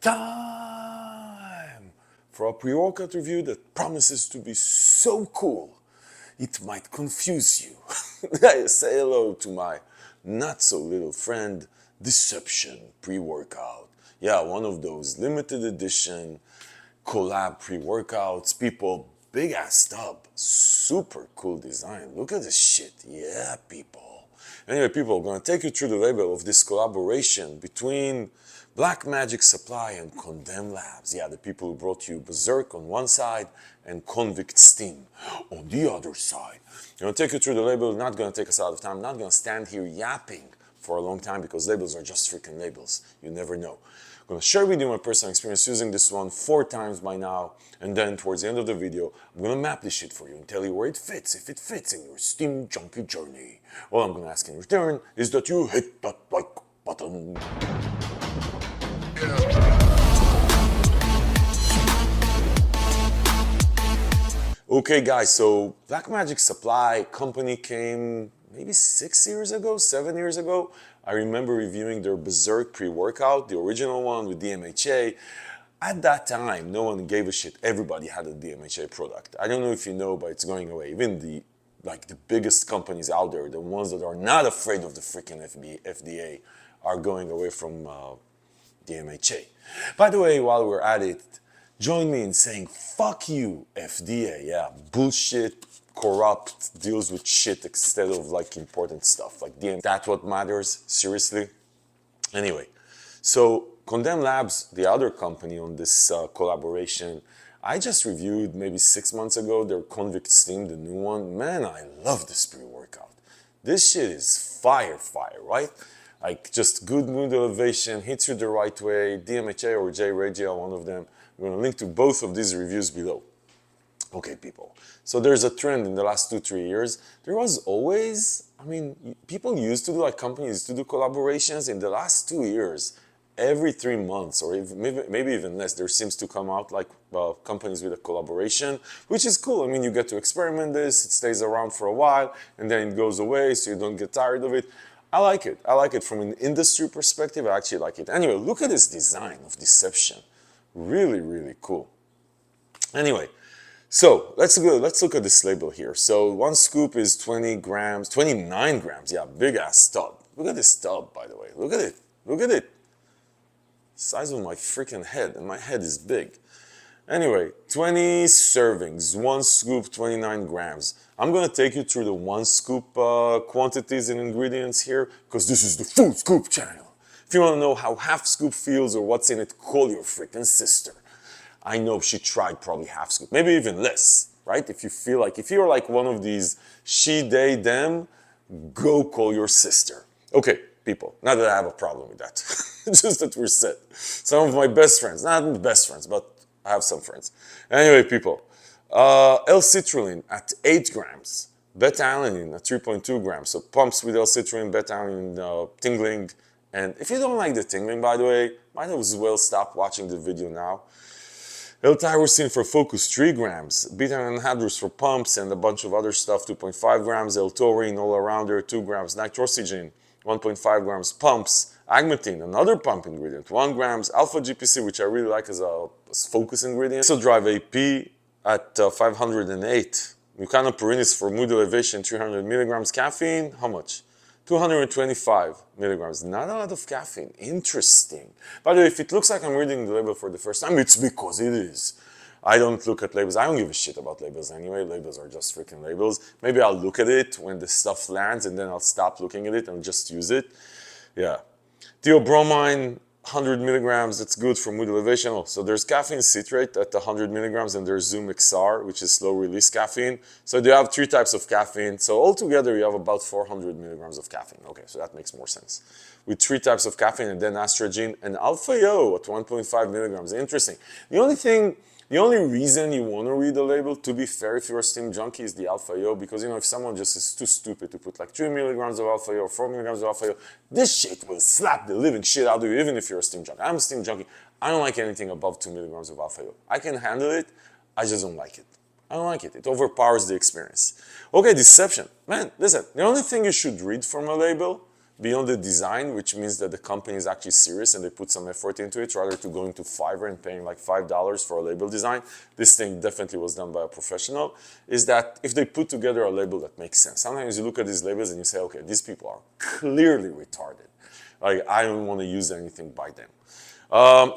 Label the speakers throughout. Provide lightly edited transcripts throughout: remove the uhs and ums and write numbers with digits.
Speaker 1: Time for a pre-workout review that promises to be so cool it might confuse you. I say hello to my not so little friend, Deception pre-workout. Yeah, one of those limited edition collab pre-workouts. People, big ass tub, super cool design. Look at this shit. Yeah, people. Anyway, people, I'm gonna take you through the label of this collaboration between Black Magic Supply and Condemn Labz. Yeah, the people who brought you Berserk on one side and Convict Stim on the other side. I'm gonna take you through the label, not gonna take us out of time, not gonna stand here yapping for a long time because labels are just freaking labels. You never know. I'm gonna share with you my personal experience using this one 4 times by now, and then towards the end of the video, I'm gonna map this shit for you and tell you where it fits, if it fits in your stim junkie journey. All I'm gonna ask in return is that you hit that like button. Okay guys, so Black Magic Supply company came maybe 6 years ago, 7 years ago. I remember reviewing their Berserk pre-workout, the original one with DMHA. At that time, no one gave a shit. Everybody had a DMHA product. I don't know if you know, but it's going away. Even the biggest companies out there, the ones that are not afraid of the freaking FDA, are going away from DMHA. By the way, while we're at it, join me in saying fuck you, FDA. Yeah, bullshit, corrupt, deals with shit instead of like important stuff like DM. That's what matters, seriously. Anyway, so Condemn Labz, the other company on this collaboration, I just reviewed maybe 6 months ago their Convict Stim, the new one. Man, I love this pre-workout. This shit is fire, right? Like just good mood elevation, hits you the right way, DMHA or J Regia, one of them. I'm going to link to both of these reviews below. Okay, people. So there's a trend in the last 2-3 years. There was always, I mean, people used to do, like companies used to do collaborations. In the last 2 years, every 3 months or even, maybe even less, there seems to come out like companies with a collaboration, which is cool. I mean, you get to experiment this, it stays around for a while, and then it goes away so you don't get tired of it. I like it. I like it from an industry perspective. I actually like it. Anyway, look at this design of Deception. Really cool. Anyway, so let's look at this label here. So one scoop is 20 grams, 29 grams. Yeah, big ass tub. Look at this tub, by the way. Look at it. Look at it. Size of my freaking head, and my head is big. Anyway, 20 servings, one scoop, 29 grams. I'm gonna take you through the one scoop quantities and ingredients here, because this is the full scoop channel. If you want to know how half scoop feels or what's in it, call your freaking sister. I know she tried probably half scoop, maybe even less, right? If you feel like, if you're like one of these she, they, them, go call your sister. Okay, people, not that I have a problem with that, just that we're set. Some of my best friends, not best friends, but I have some friends. Anyway, people, L-citrulline at 8 grams, beta-alanine at 3.2 grams, so pumps with L-citrulline, beta-alanine, tingling. And if you don't like the tingling, by the way, might as well stop watching the video now. L-tyrosine for focus, 3 grams. Beta-anhydrous for pumps and a bunch of other stuff, 2.5 grams. L-taurine, all-arounder, 2 grams. Nitrosigine, 1.5 grams. Pumps. Agmatine, another pump ingredient, 1 grams. Alpha-GPC, which I really like as a focus ingredient. Isodrive AP at 508. Mucana perennis for mood elevation, 300 milligrams. Caffeine, how much? 225 milligrams, not a lot of caffeine. Interesting. By the way, if it looks like I'm reading the label for the first time, it's because it is. I don't look at labels. I don't give a shit about labels anyway. Labels are just freaking labels. Maybe I'll look at it when the stuff lands and then I'll stop looking at it and just use it. Yeah. Theobromine, 100 milligrams, that's good for mood elevation. Oh, so there's caffeine citrate at 100 milligrams and there's Zoom XR, which is slow release caffeine. So you have 3 types of caffeine. So altogether you have about 400 milligrams of caffeine. Okay, so that makes more sense. With 3 types of caffeine and then astrogene and alpha-yo at 1.5 milligrams. Interesting. The only reason you want to read the label, to be fair, if you're a stim junkie, is the alpha-yo, because, you know, if someone just is too stupid to put like 3 milligrams of alpha-yo or 4 milligrams of alpha-yo, this shit will slap the living shit out of you, even if you're a stim junkie. I'm a stim junkie. I don't like anything above 2 milligrams of alpha-yo. I can handle it. I just don't like it. I don't like it. It overpowers the experience. Okay, Deception. Man, listen, the only thing you should read from a label beyond the design, which means that the company is actually serious and they put some effort into it, rather to going to Fiverr and paying like $5 for a label design. This thing definitely was done by a professional, is that if they put together a label that makes sense. Sometimes you look at these labels and you say, okay, these people are clearly retarded. Like, I don't want to use anything by them.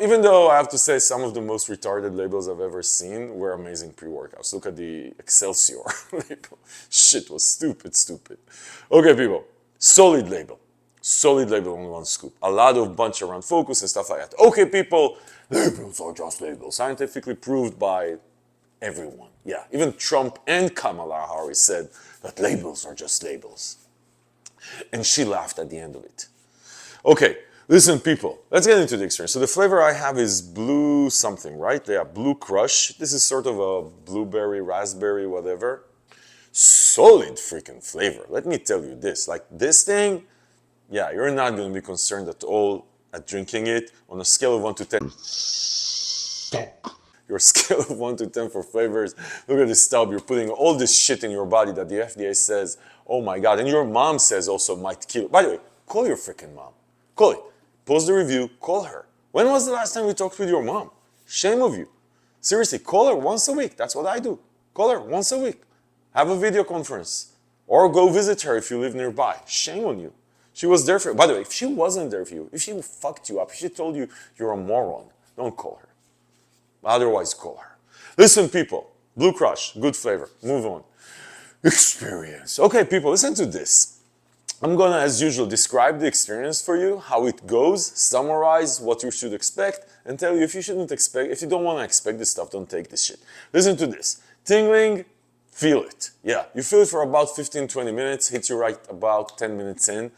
Speaker 1: Even though I have to say some of the most retarded labels I've ever seen were amazing pre-workouts. Look at the Excelsior label. Shit was stupid. Okay, people, solid label on one scoop. A lot of bunch around focus and stuff like that. Okay, people, labels are just labels. Scientifically proved by everyone. Yeah, even Trump and Kamala Harris said that labels are just labels. And she laughed at the end of it. Okay. Listen, people, let's get into the experience. So the flavor I have is blue something, right? Yeah, blue crush. This is sort of a blueberry, raspberry, whatever. Solid freaking flavor. Let me tell you this. Like this thing, yeah, you're not going to be concerned at all at drinking it. On a scale of 1 to 10. Your scale of 1 to 10 for flavors. Look at this tub. You're putting all this shit in your body that the FDA says, oh my God. And your mom says also might kill. By the way, call your freaking mom. Call it. Pause the review, call her. When was the last time you talked with your mom? Shame of you. Seriously, call her once a week. That's what I do. Call her once a week. Have a video conference. Or go visit her if you live nearby. Shame on you. She was there for you. By the way, if she wasn't there for you, if she fucked you up, if she told you you're a moron, don't call her. Otherwise, call her. Listen, people. Blue Crush, good flavor. Move on. Experience. Okay, people, listen to this. I'm gonna, as usual, describe the experience for you, how it goes, summarize what you should expect, and tell you if you shouldn't expect, if you don't want to expect this stuff, don't take this shit. Listen to this. Tingling, feel it. Yeah, you feel it for about 15-20 minutes, hits you right about 10 minutes in.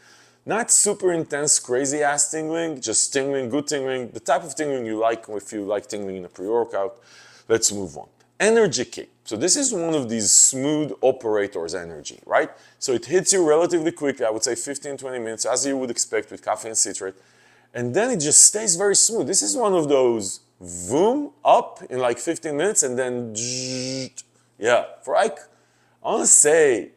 Speaker 1: Not super intense, crazy ass tingling, just tingling, good tingling, the type of tingling you like if you like tingling in a pre-workout. Let's move on. Energy kick. So this is one of these smooth operators energy, right? So it hits you relatively quickly, I would say 15-20 minutes, as you would expect with caffeine citrate. And then it just stays very smooth. This is one of those boom, up in like 15 minutes and then yeah. For like, I want to say,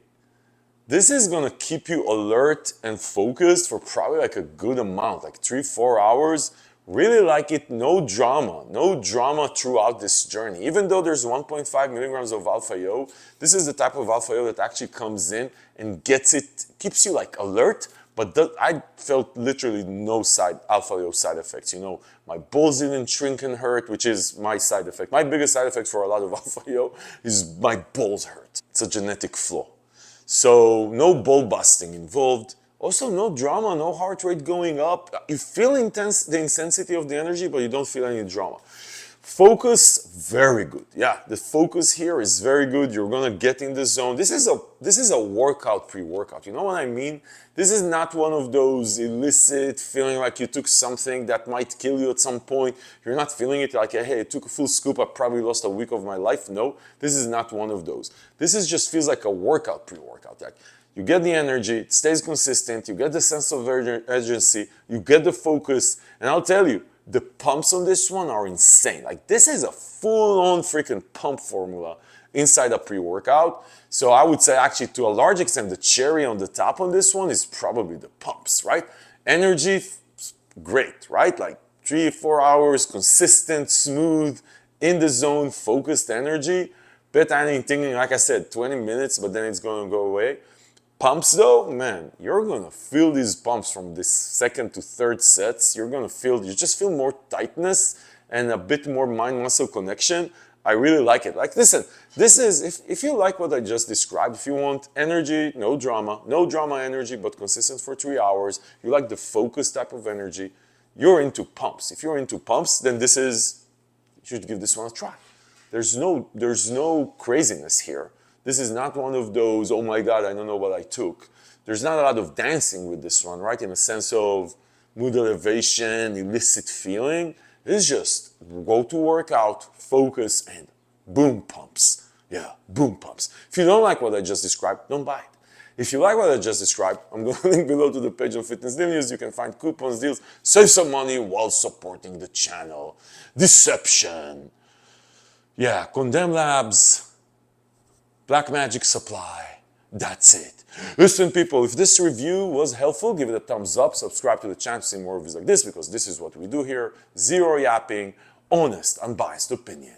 Speaker 1: this is going to keep you alert and focused for probably like a good amount, like 3-4 hours. Really like it, no drama throughout this journey. Even though there's 1.5 milligrams of alpha-yo, this is the type of alpha-yo that actually comes in and gets it, keeps you like alert, but I felt literally no alpha-yo side effects. You know, my balls didn't shrink and hurt, which is my side effect. My biggest side effect for a lot of alpha-yo is my balls hurt. It's a genetic flaw. So no ball busting involved. Also, no drama, no heart rate going up. You feel the intensity of the energy, but you don't feel any drama. Focus, very good. Yeah, the focus here is very good. You're gonna get in the zone. This is a workout pre-workout. You know what I mean? This is not one of those illicit feeling like you took something that might kill you at some point. You're not feeling it like, hey, I took a full scoop, I probably lost a week of my life. No, this is not one of those. This is just feels like a workout pre-workout. Like, you get the energy, it stays consistent, you get the sense of urgency, you get the focus, and I'll tell you, the pumps on this one are insane. Like, this is a full-on freaking pump formula inside a pre-workout. So I would say actually to a large extent, the cherry on the top on this one is probably the pumps, right? Energy, great, right? Like 3-4 hours, consistent, smooth, in the zone, focused energy. Beta anything, like I said, 20 minutes, but then it's gonna go away. Pumps though, man, you're gonna feel these pumps from this second to third sets. You just feel more tightness and a bit more mind-muscle connection. I really like it. Like, listen, this is, if you like what I just described, if you want energy, no drama energy, but consistent for 3 hours, you like the focus type of energy, you're into pumps. If you're into pumps, then you should give this one a try. There's no craziness here. This is not one of those, oh my God, I don't know what I took. There's not a lot of dancing with this one, right? In a sense of mood elevation, illicit feeling. It's just go to workout, focus, and boom pumps. Yeah, boom pumps. If you don't like what I just described, don't buy it. If you like what I just described, I'm going to link below to the page on Fitness News. You can find coupons, deals, save some money while supporting the channel. Deception. Yeah, condemn Labz. Black Magic Supply, That's it. Listen, people, if this review was helpful, give it a thumbs up, subscribe to the channel to see more reviews like this, because this is what we do here. Zero yapping, honest, unbiased opinion.